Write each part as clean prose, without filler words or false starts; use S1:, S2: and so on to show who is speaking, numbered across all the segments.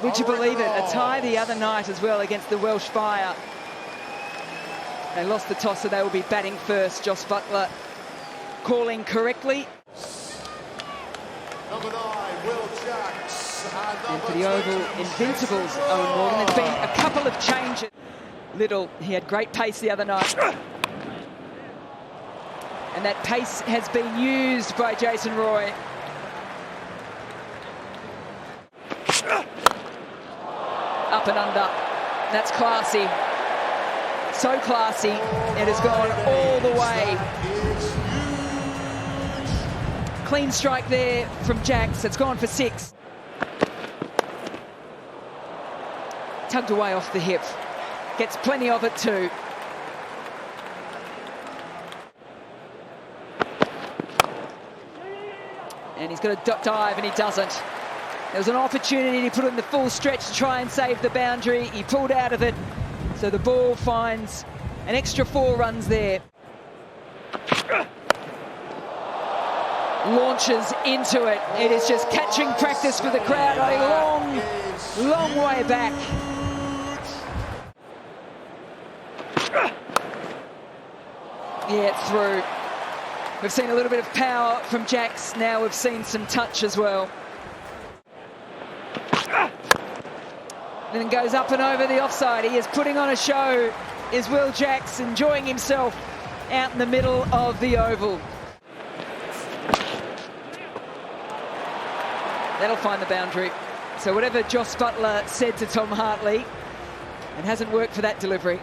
S1: would you believe it? A tie the other night as well against the Welsh Fire. They lost the toss, so they will be batting first. Joss Butler calling correctly.
S2: Number 9, Will Jacks.
S1: And for the Oval Invincibles, Owen Morgan, there's been a couple of changes. Little, he had great pace the other night. And that pace has been used by Jason Roy. Up and under. That's classy. So classy. It has gone all the way. Clean strike there from Jacks. It's gone for 6. Tugged away off the hip. Gets plenty of it too. And he's got to dive and he doesn't. There was an opportunity to put in the full stretch to try and save the boundary. He pulled out of it. So the ball finds an extra 4 runs there. Launches into it. It is just catching practice for the crowd. A long way back. Yeah, it's through. We've seen a little bit of power from Jacks. Now we've seen some touch as well. Then goes up and over the offside. He is putting on a show. Is Will Jacks enjoying himself out in the middle of the Oval. That'll find the boundary. So whatever Joss Butler said to Tom Hartley, it hasn't worked for that delivery.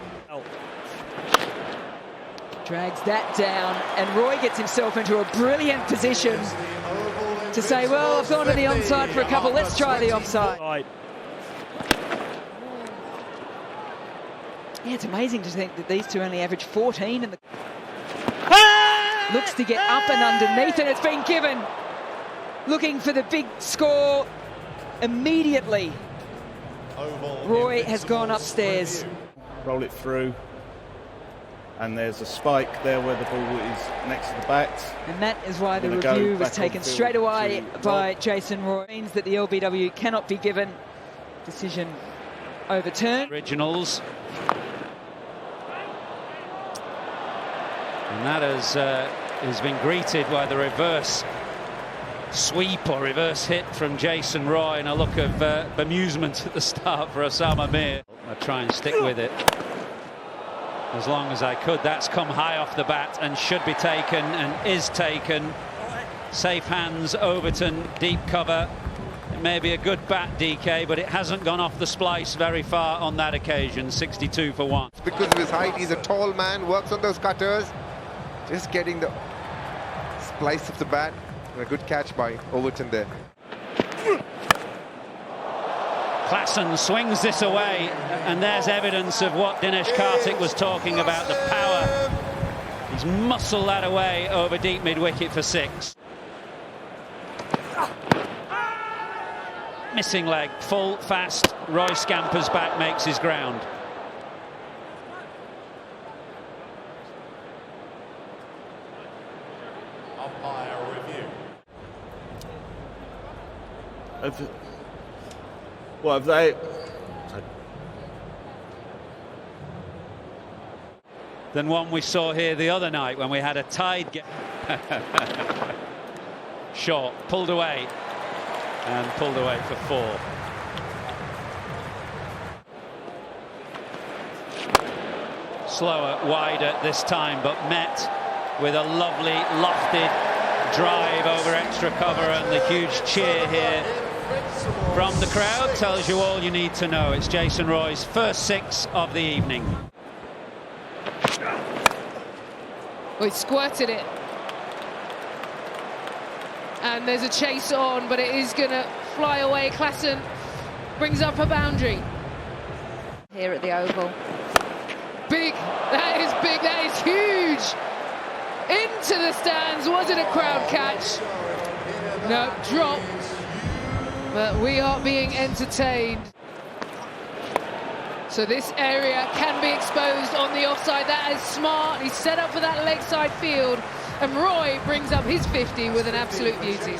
S1: Drags that down, and Roy gets himself into a brilliant position to say, well, I've gone to the onside for a couple, let's try the offside. Yeah, it's amazing to think that these two only average 14 in the... Looks to get up and underneath, and it's been given. Looking for the big score immediately. Roy has gone upstairs.
S3: Roll it through. And there's a spike there where the ball is next to the bat.
S1: And that is why the review was taken straight away by Jason Roy. It means that the LBW cannot be given. Decision overturned.
S4: Originals. And that has been greeted by the reverse sweep or reverse hit from Jason Roy, and a look of bemusement at the start for Osama Mir. I'll try and stick with it as long as I could. That's come high off the bat and should be taken, and is taken. Safe hands, Overton, deep cover. It may be a good bat, DK, but it hasn't gone off the splice very far on that occasion. 62 for 1.
S5: Because of his height, he's a tall man, works on those cutters. Just getting the splice of the bat. A good catch by Overton there.
S4: Klassen swings this away, and there's evidence of what Dinesh Karthik was talking about, the power. He's muscled that away over deep mid-wicket for 6. Missing leg, full, fast. Roy scampers back, makes his ground.
S2: Umpire review.
S3: What have they?
S4: Than one we saw here the other night when we had a tied game. Short, pulled away, and pulled away for 4. Slower, wider this time, but met with a lovely lofted drive over extra cover, and the huge cheer here from the crowd tells you all you need to know. It's Jason Roy's first 6 of the evening.
S6: Well, he squirted it. And there's a chase on, but it is going to fly away. Klassen brings up a boundary.
S7: Here at the Oval.
S6: Big, that is big, that is huge. Into the stands, was it a crowd catch? No, drop. But we are being entertained. So this area can be exposed on the offside. That is smart. He's set up for that leg side field. And Roy brings up his 50 with an absolute beauty.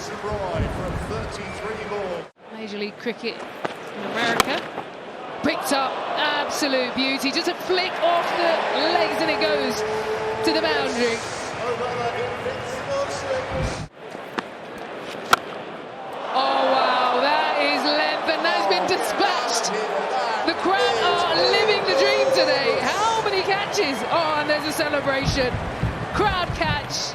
S6: Major League Cricket in America. Picked up, absolute beauty. Just a flick off the legs and it goes to the boundary. Oh wow, that is length and that's been dispatched. The crowd are living the dream today. How many catches? Oh, and there's a celebration. Crowd catch.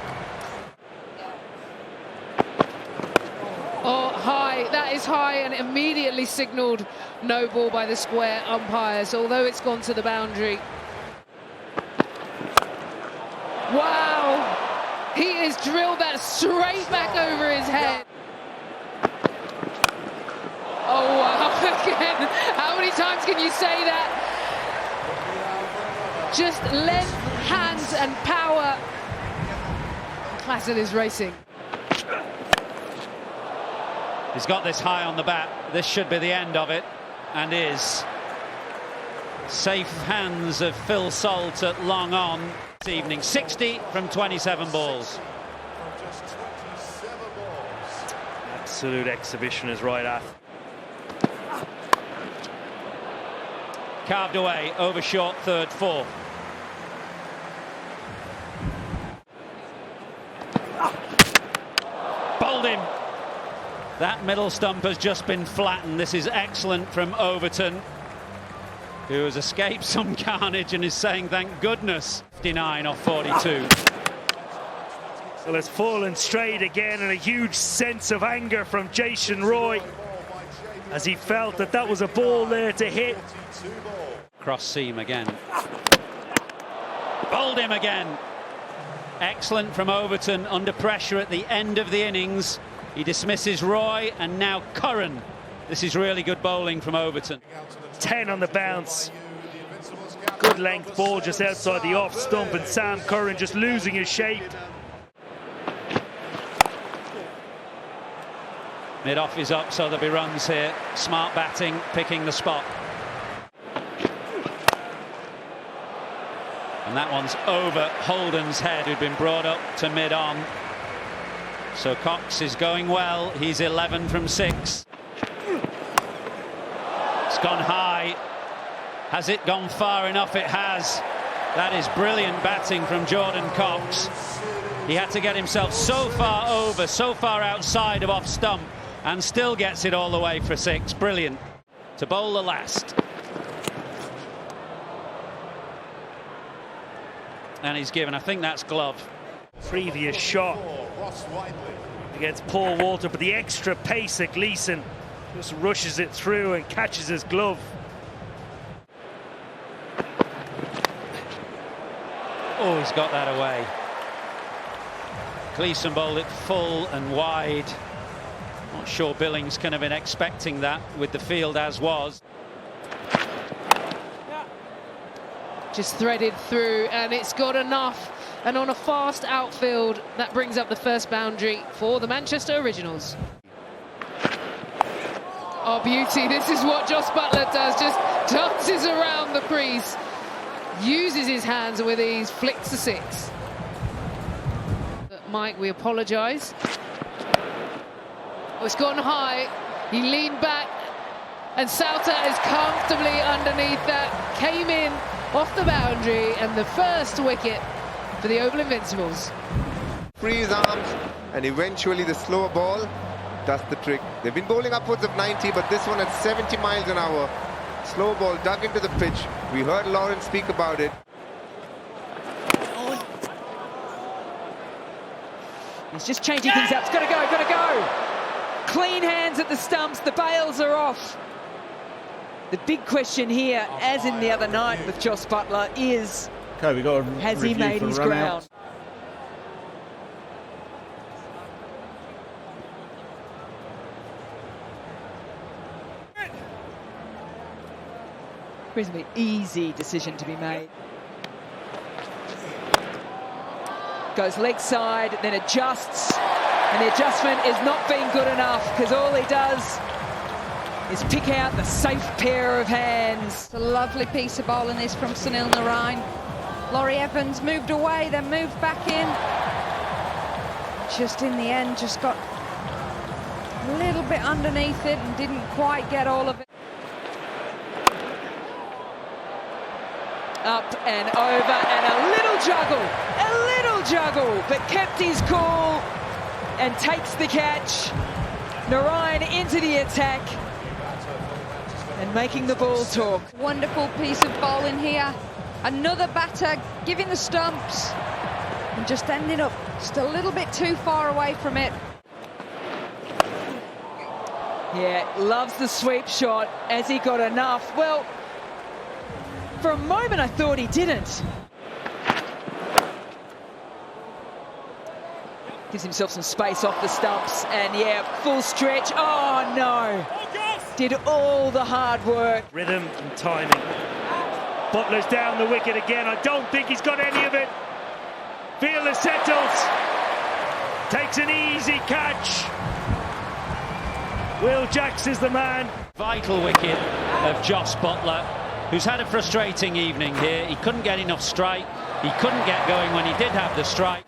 S6: Oh, high, that is high, and immediately signalled no ball by the square umpires, although it's gone to the boundary. Wow, he has drilled that straight back over his head. Oh, wow, again, how many times can you say that? Just length, hands and power. Classen is racing.
S4: He's got this high on the bat. This should be the end of it, and is. Safe hands of Phil Salt at long on this evening. 60 from 27 balls.
S8: Absolute exhibition is right at.
S4: Carved away over short, third, fourth. Bowled him. That middle stump has just been flattened. This is excellent from Overton, who has escaped some carnage and is saying thank goodness. 59 off 42.
S8: Well, it's fallen straight again, and a huge sense of anger from Jason Roy as he felt that that was a ball there to hit.
S4: Cross seam again. Bowled him again. Excellent from Overton under pressure at the end of the innings. He dismisses Roy, and now Curran. This is really good bowling from Overton.
S8: 10 on the bounce. Good length ball just outside the off stump, and Sam Curran just losing his shape.
S4: Mid-off is up, so there'll be runs here. Smart batting, picking the spot. And that one's over Holden's head, who'd been brought up to mid-on. So Cox is going well. He's 11 from 6. It's gone high. Has it gone far enough? It has. That is brilliant batting from Jordan Cox. He had to get himself so far over, so far outside of off stump, and still gets it all the way for 6. Brilliant. To bowl the last. And he's given, I think that's glove.
S8: Previous shot against Paul Walter, but the extra pace at Gleeson just rushes it through and catches his glove.
S4: Oh, he's got that away. Gleeson bowled it full and wide. Not sure Billings can have been expecting that with the field as was.
S6: Just threaded through, and it's got enough. And on a fast outfield, that brings up the first boundary for the Manchester Originals. Oh, beauty. This is what Jos Buttler does. Just dances around the crease. Uses his hands with ease. Flicks the 6. But Mike, we apologise. Oh, it's gone high. He leaned back. And Sauter is comfortably underneath that. Came in off the boundary. And the first wicket for the Oval Invincibles.
S5: Free his arms, and eventually the slower ball does the trick. They've been bowling upwards of 90, but this one at 70 miles an hour. Slow ball dug into the pitch. We heard Lawrence speak about it.
S1: He's just changing things up. It's got to go, got to go. Clean hands at the stumps. The bails are off. The big question here, as in the other night with Jos Buttler, is...
S3: Okay, we got a
S1: has he made his ground? Reasonably easy decision to be made. Goes leg side, then adjusts, and the adjustment is not being good enough because all he does is pick out the safe pair of hands.
S7: It's a lovely piece of bowling this from Sunil Narine. Laurie Evans moved away, then moved back in. Just in the end, just got a little bit underneath it and didn't quite get all of it.
S1: Up and over and a little juggle, but kept his cool and takes the catch. Narayan into the attack and making the ball talk.
S7: Wonderful piece of bowling here. Another batter giving the stumps and just ending up just a little bit too far away from it.
S1: Yeah, loves the sweep shot. Has he got enough? Well, for a moment I thought he didn't. Gives himself some space off the stumps, and yeah, full stretch. Oh no! Did all the hard work.
S8: Rhythm and timing. Butler's down the wicket again. I don't think he's got any of it. Fielder settles. Takes an easy catch. Will Jacks is the man.
S4: Vital wicket of Jos Buttler, who's had a frustrating evening here. He couldn't get enough strike. He couldn't get going when he did have the strike.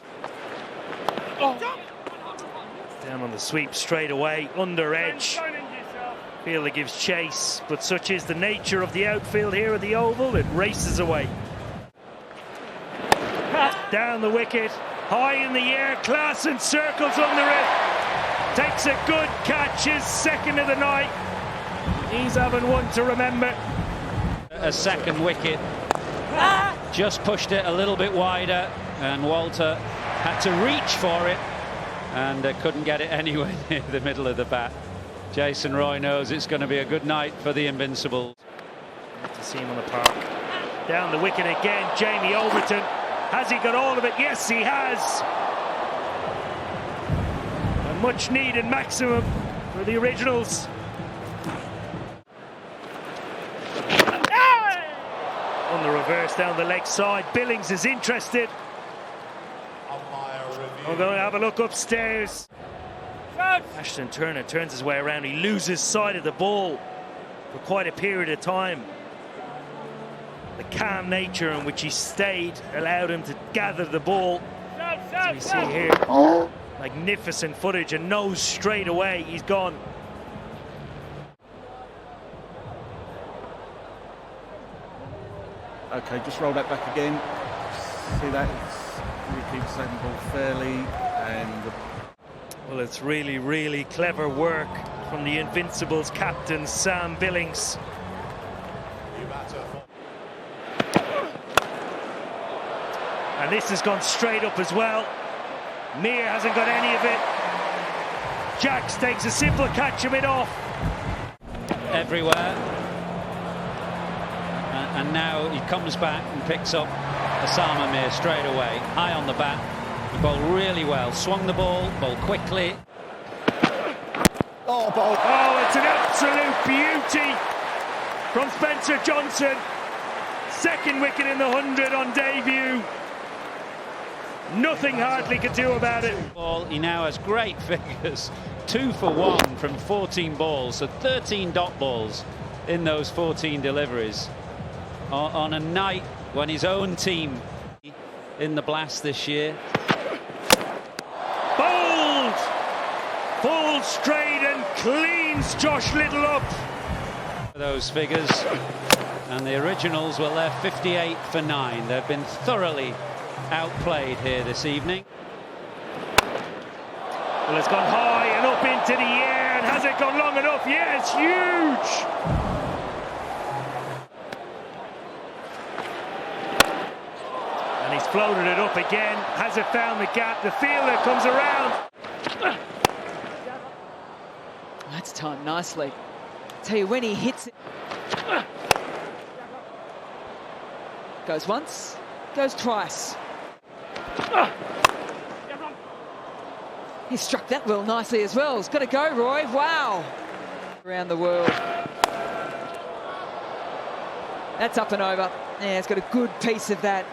S8: Down on the sweep straight away, under edge. Fielder gives chase, but such is the nature of the outfield here at the Oval, it races away. Down the wicket, high in the air, Klaasen circles under it. Takes a good catch, his second of the night. He's having one to remember.
S4: A second wicket. Just pushed it a little bit wider, and Walter had to reach for it and couldn't get it anywhere near the middle of the bat. Jason Roy knows it's going to be a good night for the Invincibles.
S8: Good to see him on the park. Down the wicket again, Jamie Overton. Has he got all of it? Yes, he has. A much needed maximum for the Originals. On the reverse, down the leg side, Billings is interested. I'm going to have a look upstairs. Ashton Turner turns his way around. He loses sight of the ball for quite a period of time. The calm nature in which he stayed allowed him to gather the ball. As we see here, magnificent footage, and knows straight away he's gone.
S3: Okay, just roll that back again. See that? He keeps taking the ball fairly, and
S8: well, it's really clever work from the Invincibles captain Sam Billings. And this has gone straight up as well. Mir hasn't got any of it. Jacks takes a simple catch of it off.
S4: Everywhere. And now he comes back and picks up Osama Mir straight away. High on the bat. He bowled really well. Swung the ball, bowled quickly.
S8: Oh, it's an absolute beauty from Spencer Johnson. Second wicket in the 100 on debut. Nothing Hartley could do about it.
S4: He now has great figures. 2 for 1 from 14 balls, so 13 dot balls in those 14 deliveries. On a night when his own team in the blast this year.
S8: Bowled! Bowled straight and cleans Josh Little up.
S4: Those figures, and the Originals, well, they're 58 for 9. They've been thoroughly outplayed here this evening.
S8: Well, it's gone high and up into the air, and has it gone long enough? Yeah, it's huge! And he's floated it up again. Has it found the gap? The fielder comes around.
S1: That's timed nicely. Tell you, when he hits it, goes once, goes twice. He struck that well nicely as well. It's got to go, Roy. Wow. Around the world. That's up and over. Yeah, it's got a good piece of that.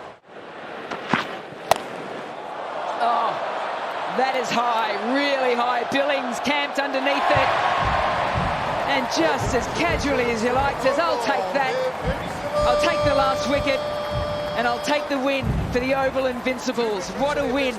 S1: Oh, that is high, really high. Billings camped underneath it. And just as casually as you like, says, I'll take that. I'll take the last wicket. And I'll take the win for the Oval Invincibles. What a win.